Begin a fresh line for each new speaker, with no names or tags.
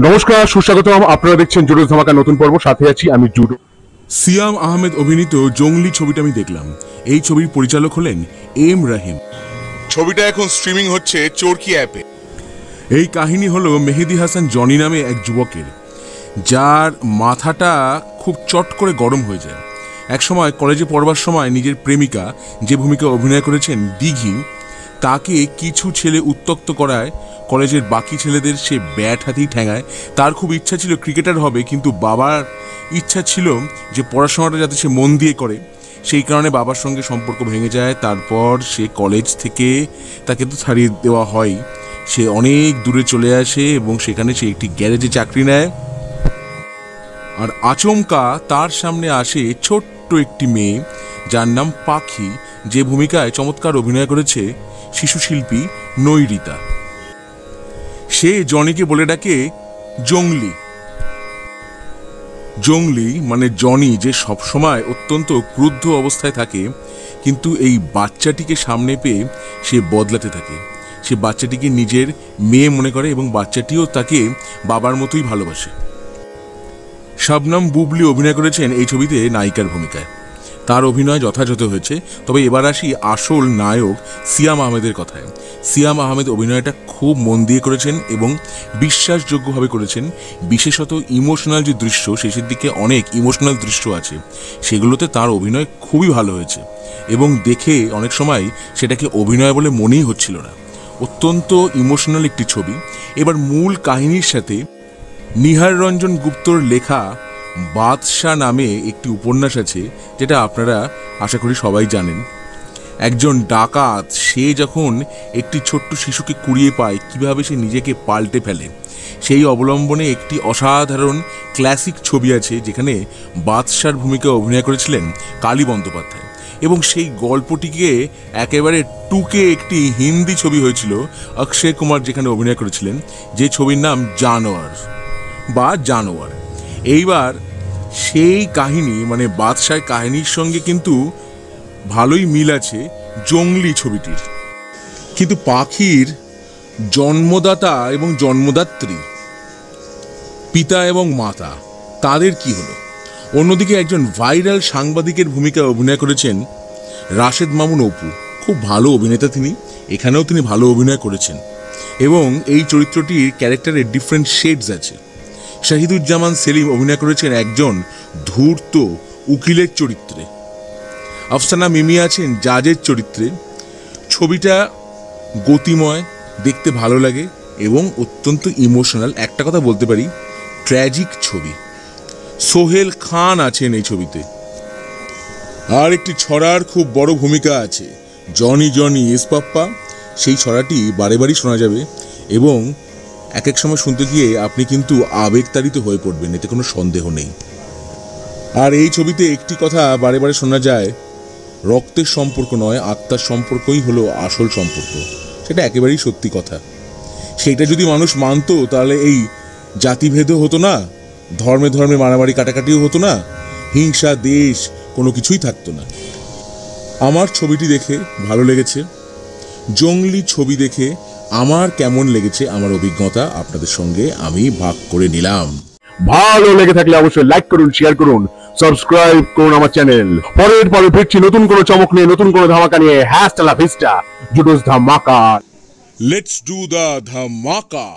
নমস্কার, সুস্বাগতম। আপনারা দেখছেন জুডোস ধামাকা নতুন পর্ব। সাথে আছি আমি জুডো।
সিয়াম আহমেদ অভিনীত জঙ্গলি ছবিটা আমি দেখলাম। এই ছবির পরিচালক হলেন এম রাহিম।
ছবিটা এখন স্ট্রিমিং হচ্ছে চরকি অ্যাপে।
এই কাহিনী হলো মেহেদি হাসান জনি নামে এক যুবকের, যার মাথাটা খুব চট করে গরম হয়ে যায়। একসময় কলেজে পড়বার সময় নিজের প্রেমিকা, যে ভূমিকা অভিনয় করেছেন দিঘি, তাকে কিছু ছেলে উত্ত্যক্ত করায় কলেজের বাকি ছেলেদের সে ব্যাট হাতেই ঠ্যাঙায়। তার খুব ইচ্ছা ছিল ক্রিকেটার হবে, কিন্তু বাবার ইচ্ছা ছিল যে পড়াশোনাটা যাতে সে মন দিয়ে করে। সেই কারণে বাবার সঙ্গে সম্পর্ক ভেঙে যায়। তারপর সে কলেজ থেকে তাকে তো ছাড়িয়ে দেওয়া হয়। সে অনেক দূরে চলে আসে এবং সেখানে সে একটি গ্যারেজে চাকরি নেয়। আর আচমকা তার সামনে আসে ছোট্ট একটি মেয়ে, যার নাম পাখি, যে ভূমিকায় চমৎকার অভিনয় করেছে শিশু শিল্পী নৈরিতা। সে জনিকে বলে ডাকে জঙ্গলি। জঙ্গলি মানে জনি যে সবসময় অত্যন্ত ক্রুদ্ধ অবস্থায় থাকে, কিন্তু এই বাচ্চাটিকে সামনে পেয়ে সে বদলাতে থাকে। সে বাচ্চাটিকে নিজের মেয়ে মনে করে এবং বাচ্চাটিও তাকে বাবার মতোই ভালোবাসে। শবনম বুবলি অভিনয় করেছেন এই ছবিতে নায়িকার ভূমিকায়। তার অভিনয় যথাযথ হয়েছে। তবে এবার আসি আসল নায়ক সিয়াম আহমেদের কথায়। সিয়াম আহমেদ অভিনয়টা খুব মন দিয়ে করেছেন এবং বিশ্বাসযোগ্যভাবে করেছেন। বিশেষত ইমোশনাল যে দৃশ্য, শেষের দিকে অনেক ইমোশনাল দৃশ্য আছে, সেগুলোতে তার অভিনয় খুবই ভালো হয়েছে এবং দেখে অনেক সময় সেটাকে অভিনয় বলে মনেই হচ্ছিল না। অত্যন্ত ইমোশনাল একটি ছবি। এবার মূল কাহিনীর সাথে নিহার রঞ্জন গুপ্তর লেখা বাদশাহ নামে একটি উপন্যাস আছে, যেটা আপনারা আশা করি সবাই জানেন। একজন ডাকাত, সে যখন একটি ছোট্ট শিশুকে কুড়িয়ে পায়, কিভাবে সে নিজেকে পাল্টে ফেলে, সেই অবলম্বনে একটি অসাধারণ ক্লাসিক ছবি আছে, যেখানে বাদশার ভূমিকা অভিনয় করেছিলেন কালী বন্দ্যোপাধ্যায়। এবং সেই গল্পটিকে একেবারে টুকে একটি হিন্দি ছবি হয়েছিল, অক্ষয় কুমার যেখানে অভিনয় করেছিলেন, যে ছবির নাম জানোয়ার বা জানোয়ার। এইবার সেই কাহিনী মানে বাদশাহ কাহিনীর সঙ্গে কিন্তু ভালোই মিল আছে জঙ্গলি ছবিটির। কিন্তু পাখির জন্মদাতা এবং জন্মদাত্রী, পিতা এবং মাতা, তাদের কি হলো? অন্যদিকে একজন ভাইরাল সাংবাদিকের ভূমিকায় অভিনয় করেছেন রাশেদ মামুন অপু। খুব ভালো অভিনেতা তিনি, এখানেও তিনি ভালো অভিনয় করেছেন এবং এই চরিত্রটির ক্যারেক্টারের ডিফারেন্ট শেডস আছে। শাহিদুজ্জামান সেলিম অভিনয় করেছেন একজন ধূর্ত উকিলের চরিত্রে। আফসানা মিমি আছেন জাজের চরিত্রে। ছবিটা গতিময়, দেখতে ভালো লাগে এবং অত্যন্ত ইমোশনাল। একটা কথা বলতে পারি, ট্র্যাজিক ছবি। সোহেল খান আছেন এই ছবিতে। আর একটি ছড়ার খুব বড় ভূমিকা আছে, জনি জনি ইসপাপ্পা। সেই ছড়াটি বারে বারেই শোনা যাবে এবং এক এক সময় শুনতে গিয়ে আপনি কিন্তু আবেগতাড়িত হয়ে পড়বেন, এতে কোনো সন্দেহ নেই। আর এই ছবিতে একটি কথা বারে বারে শোনা যায়, রক্তের সম্পর্ক নয়, আত্মার সম্পর্কই হলো আসল সম্পর্ক। সেটা একেবারেই সত্যি কথা। সেইটা যদি মানুষ মানত, তাহলে এই জাতিভেদও হতো না, ধর্মে ধর্মে মারামারি কাটাকাটিও হতো না, হিংসা দেশ কোনো কিছুই থাকতো না। আমার ছবিটি দেখে ভালো লেগেছে। জঙ্গলি ছবি দেখে আমার কেমন লেগেছে, আমার অভিজ্ঞতা আপনাদের সঙ্গে আমি ভাগ করে নিলাম।
ভালো লেগে থাকলে অবশ্যই লাইক করুন, শেয়ার করুন, সাবস্ক্রাইব করুন আমার চ্যানেল। পরের পরে ফিরছি নতুন কোনো চমক নিয়ে, নতুন কোনো ধামাকা নিয়ে। হ্যাস্টালা ভিস্টা, জুডোস ধামাকা।
লেটস ডু দ্য ধামাকা।